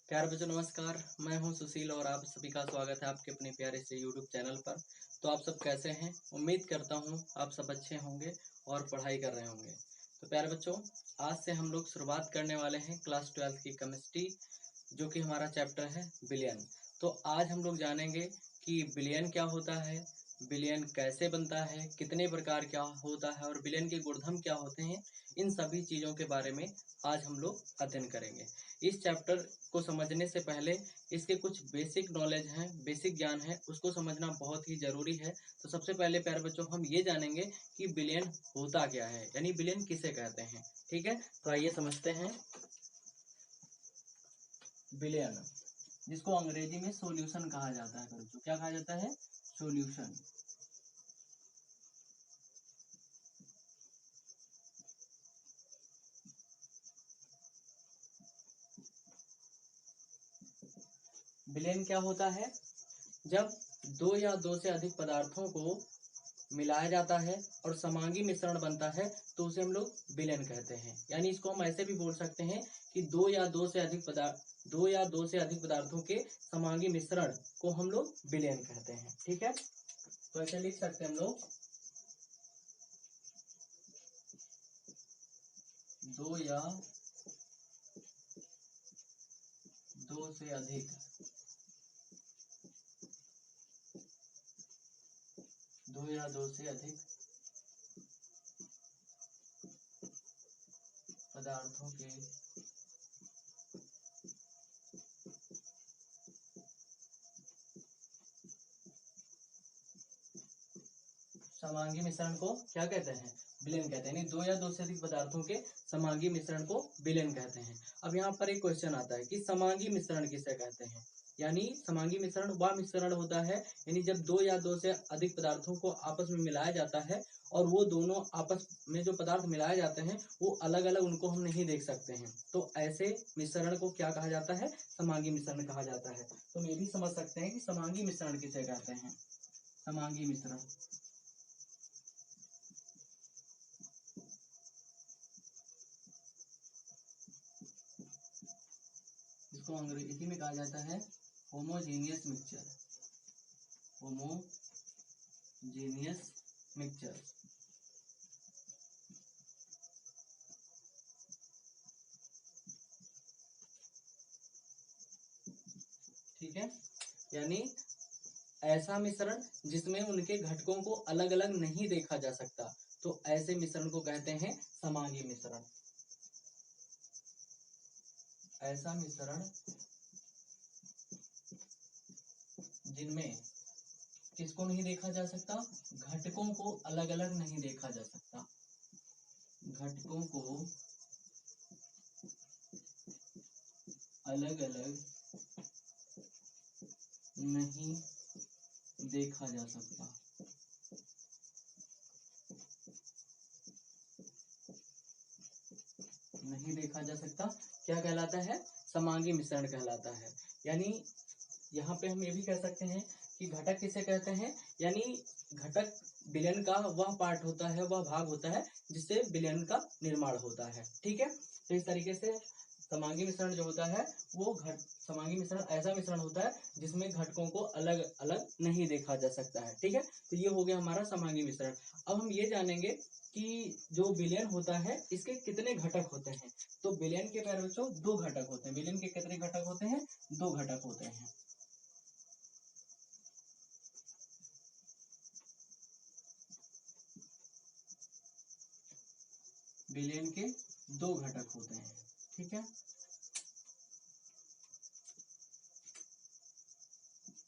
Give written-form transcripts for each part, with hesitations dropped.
प्यारे बच्चों नमस्कार। मैं हूं सुशील और आप सभी का स्वागत है आपके अपने प्यारे से यूट्यूब चैनल पर। तो आप सब कैसे हैं? उम्मीद करता हूं आप सब अच्छे होंगे और पढ़ाई कर रहे होंगे। तो प्यारे बच्चों, आज से हम लोग शुरुआत करने वाले हैं क्लास 12 की केमिस्ट्री, जो कि हमारा चैप्टर है बिलियन। तो आज हम लोग जानेंगे कि बिलियन क्या होता है, बिलियन कैसे बनता है, कितने प्रकार क्या होता है और बिलियन के गुणधर्म क्या होते हैं। इन सभी चीज़ों के बारे में आज हम लोग अध्ययन करेंगे। इस चैप्टर को समझने से पहले इसके कुछ बेसिक नॉलेज हैं, बेसिक ज्ञान है, उसको समझना बहुत ही जरूरी है। तो सबसे पहले प्यारे बच्चों हम ये जानेंगे कि बिलियन होता क्या है, यानी बिलियन किसे कहते हैं। ठीक है, तो आइए समझते हैं। बिलियन, जिसको अंग्रेजी में सॉल्यूशन कहा जाता है बच्चों, क्या कहा जाता है? सॉल्यूशन। बिलियन क्या होता है? जब दो या दो से अधिक पदार्थों को मिलाया जाता है और समांगी मिश्रण बनता है तो उसे हम लोग विलयन कहते हैं। यानी इसको हम ऐसे भी बोल सकते हैं कि दो या दो से अधिक पदार्थों के समांगी मिश्रण को हम लोग विलयन कहते हैं। ठीक है, तो ऐसे लिख सकते हैं हम लोग, दो या दो से अधिक पदार्थों के समांगी मिश्रण को क्या कहते हैं? विलयन कहते हैं। यानी दो या दो से अधिक पदार्थों के समांगी मिश्रण को विलयन कहते हैं। अब यहाँ पर एक क्वेश्चन आता है कि समांगी मिश्रण किसे कहते हैं। यानी समांगी मिश्रण वह मिश्रण होता है, यानी जब दो या दो से अधिक पदार्थों को आपस में मिलाया जाता है और वो दोनों आपस में जो पदार्थ मिलाए जाते हैं वो अलग अलग उनको हम नहीं देख सकते हैं, तो ऐसे मिश्रण को क्या कहा जाता है? समांगी मिश्रण कहा जाता है। तो हम ये भी समझ सकते हैं कि समांगी मिश्रण किसे कहते हैं। समांगी मिश्रण, इसको अंग्रेजी में कहा जाता है होमोजीनियस मिक्सचर। Homogeneous mixture. ठीक है, यानी ऐसा मिश्रण जिसमें उनके घटकों को अलग अलग नहीं देखा जा सकता, तो ऐसे मिश्रण को कहते हैं समांगी मिश्रण। ऐसा मिश्रण जिनमें किसको नहीं देखा जा सकता? घटकों को अलग अलग नहीं देखा जा सकता। घटकों को अलग अलग नहीं देखा जा सकता। नहीं देखा जा सकता क्या कहलाता है? समांगी मिश्रण कहलाता है। यानी यहाँ पे हम ये भी कह सकते हैं कि घटक किसे कहते हैं, यानी घटक विलयन का वह पार्ट होता है, वह भाग होता है जिससे विलयन का निर्माण होता है। ठीक है, तो इस तरीके से समांगी मिश्रण जो होता है वो समांगी मिश्रण ऐसा मिश्रण होता है जिसमें घटकों को अलग अलग नहीं देखा जा सकता है। ठीक है, तो ये हो गया हमारा समांगी मिश्रण। अब हम ये जानेंगे कि जो विलयन होता है इसके कितने घटक होते हैं। तो विलयन के प्यारे बच्चों दो घटक होते हैं। विलयन के कितने घटक होते हैं? दो घटक होते हैं। विलयन के दो घटक होते हैं। ठीक है,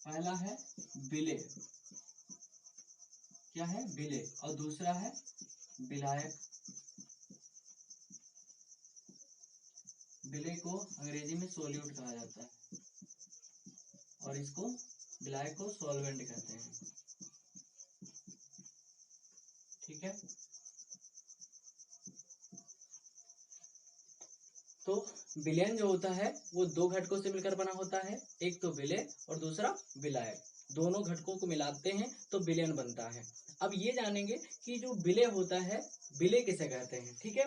पहला है विलेय, क्या है? विलेय। और दूसरा है विलायक। विलेय को अंग्रेजी में सोल्यूट कहा जाता है और इसको विलायक को सॉल्वेंट कहते हैं। ठीक है, तो विलयन जो होता है वो दो घटकों से मिलकर बना होता है, एक तो विलेय और दूसरा विलायक। दोनों घटकों को मिलाते हैं तो विलयन बनता है। अब ये जानेंगे कि जो विलेय होता है विलेय किसे कहते हैं। ठीक है,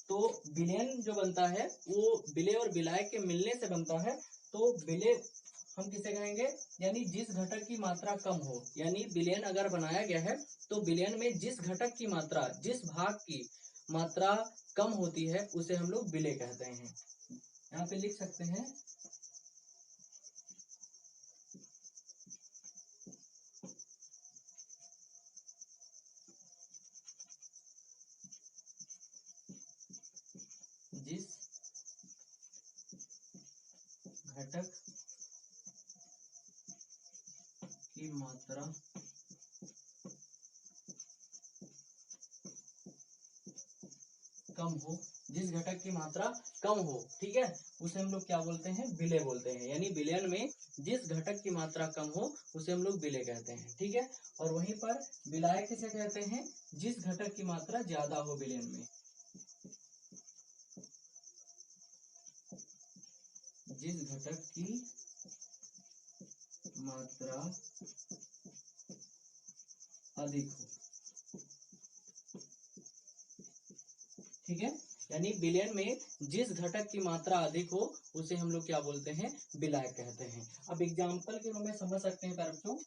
तो विलयन जो बनता है वो विलेय और विलायक के मिलने से बनता है। तो विलेय हम किसे कहेंगे, यानी जिस घटक की मात्रा कम हो, यानी विलयन अगर बनाया गया है तो विलयन में जिस घटक की मात्रा, जिस भाग की मात्रा कम होती है उसे हम लोग विलेय कहते हैं। यहाँ पे लिख सकते हैं जिस घटक की मात्रा कम हो, जिस घटक की मात्रा कम हो, ठीक है, उसे हम लोग क्या बोलते हैं, विलेय बोलते हैं। यानी विलयन में जिस घटक की मात्रा कम हो उसे हम लोग विलेय कहते हैं, ठीक है। और वहीं पर विलायक किसे कहते हैं, जिस घटक की मात्रा ज्यादा हो विलयन में, जिस घटक की मात्रा अधिक हो, ठीक है। यानी विलयन में जिस घटक की मात्रा अधिक हो उसे हम लोग क्या बोलते हैं, विलायक कहते हैं। अब एग्जाम्पल के रूप में समझ सकते हैं प्यारे बच्चों,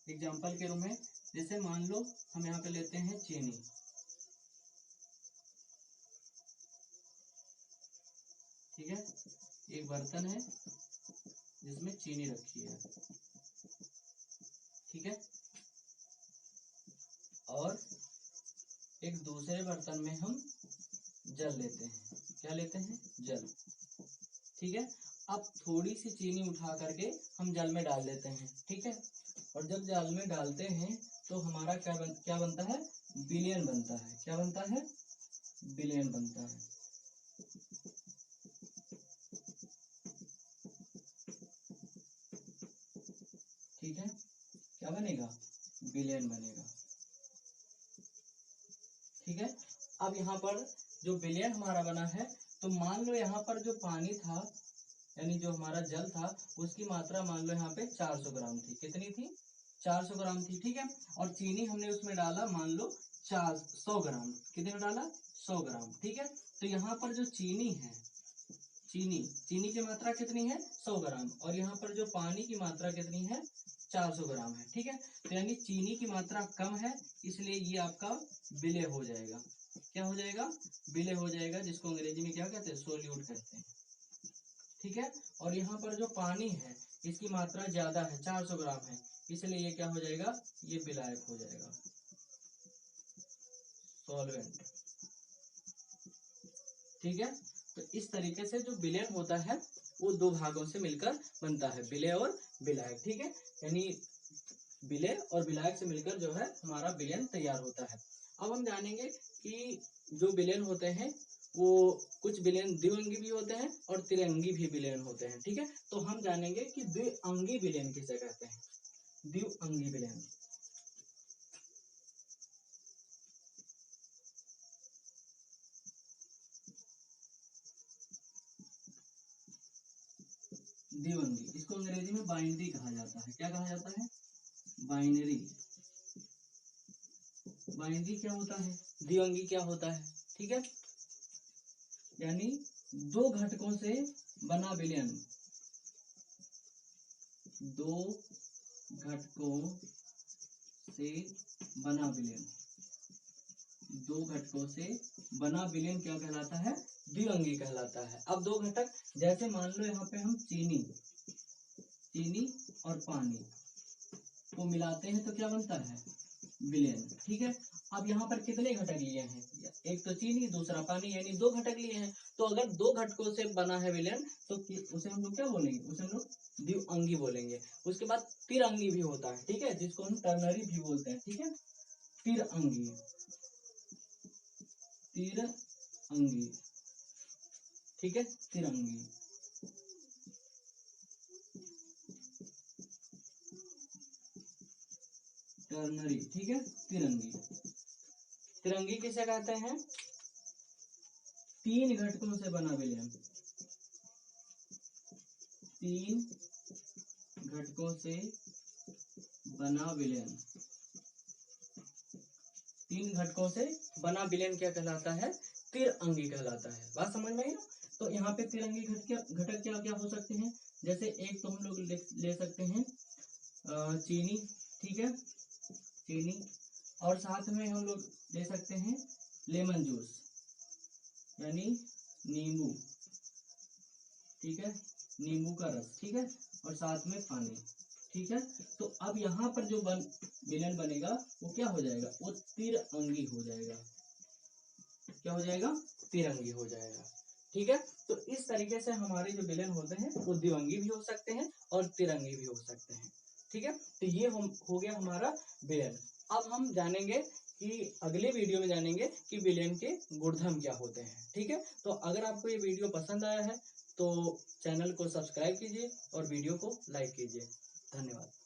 एग्जाम्पल के रूप में जैसे मान लो हम यहाँ पे लेते हैं चीनी, ठीक है, एक बर्तन है जिसमें चीनी रखी है, ठीक है, और एक दूसरे बर्तन में हम जल लेते हैं, क्या लेते हैं, जल, ठीक है। अब थोड़ी सी चीनी उठा करके हम जल में डाल देते हैं, ठीक है, और जब जल में डालते हैं तो हमारा क्या बनता है, विलयन बनता है, क्या बनता है, विलयन बनता है, ठीक है, क्या बनेगा, विलयन बनेगा, ठीक है। अब यहाँ पर जो विलयन हमारा बना है, तो मान लो यहाँ पर जो पानी था, यानी जो हमारा जल था, उसकी मात्रा मान लो यहाँ पे 400 ग्राम थी, कितनी थी, 400 ग्राम थी, ठीक है। और चीनी हमने उसमें डाला मान लो 100 ग्राम, कितने डाला, 100 ग्राम, ठीक है। तो यहाँ पर जो चीनी है, चीनी की मात्रा कितनी है, 100 ग्राम, और यहाँ पर जो पानी की मात्रा कितनी है, 400 ग्राम है, ठीक है। तो यानी चीनी की मात्रा कम है, इसलिए ये आपका विलेय हो जाएगा, क्या हो जाएगा, विलेय हो जाएगा, जिसको अंग्रेजी में क्या कहते हैं, सोल्यूट कहते हैं, ठीक है। और यहाँ पर जो पानी है इसकी मात्रा ज्यादा है, 400 ग्राम है, इसलिए ये क्या हो जाएगा, ये विलायक हो जाएगा, सॉल्वेंट, ठीक है। तो इस तरीके से जो विलयन होता है वो दो भागों से मिलकर बनता है, विलेय और विलायक, ठीक है। यानी विलेय और विलायक से मिलकर जो है हमारा विलयन तैयार होता है। अब हम जानेंगे कि जो विलयन होते हैं वो कुछ विलयन द्विअंगी भी होते हैं और त्रिअंगी भी विलयन होते हैं, ठीक है। तो हम जानेंगे कि द्विअंगी विलयन किसे कहते हैं, द्विअंगी विलयन, द्विअंगी, इसको अंग्रेजी में बाइनरी कहा जाता है, क्या कहा जाता है, बाइनरी, बाइनरी क्या होता है, द्विअंगी क्या होता है, ठीक है। यानी दो घटकों से बना विलयन, दो घटकों से बना विलयन, दो घटकों से बना विलयन क्या कहलाता है, द्विअंगी कहलाता है। अब दो घटक, जैसे मान लो यहाँ पे हम चीनी और पानी को मिलाते हैं तो क्या बनता है, विलयन, ठीक है। अब यहाँ पर कितने घटक लिए हैं, एक तो चीनी दूसरा पानी, यानी दो घटक लिए हैं। तो अगर दो घटकों से बना है विलयन तो उसे हम लोग क्या बोलेंगे, उसे हम लोग द्विअंगी बोलेंगे। उसके बाद त्रिअंगी भी होता है, ठीक है, जिसको हम टर्नरी भी बोलते हैं, ठीक है, त्रिअंगी, त्रिअंगी, ठीक है, त्रिअंगी, टर्नरी, ठीक है, त्रिअंगी, त्रिअंगी किसे कहते हैं, तीन घटकों से बना विलयन, तीन घटकों से बना विलयन, तीन घटकों से बना विलयन क्या कहलाता है, त्रिअंगी कहलाता है। बात समझ में आई ना। तो यहाँ पे तिरंगे घटक क्या क्या हो सकते हैं, जैसे एक तो हम लोग ले सकते हैं चीनी, ठीक है, चीनी, और साथ में हम लोग ले सकते हैं लेमन जूस यानी नींबू, ठीक है, नींबू का रस, ठीक है, और साथ में पानी, ठीक है। तो अब यहाँ पर जो विलेन बनेगा वो क्या हो जाएगा, वो तिरंगी हो जाएगा। क्या हो जाएगा, तिरंगी हो जाएगा, ठीक है। तो इस तरीके से हमारे जो विलेन होते हैं वो द्विअंगी भी हो सकते हैं और तिरंगी भी हो सकते हैं, ठीक है। तो ये हो गया हमारा विलेन। अब हम जानेंगे कि अगले वीडियो में जानेंगे कि विलेन के गुणधर्म क्या होते हैं, ठीक है। तो अगर आपको ये वीडियो पसंद आया है तो चैनल को सब्सक्राइब कीजिए और वीडियो को लाइक कीजिए। धन्यवाद।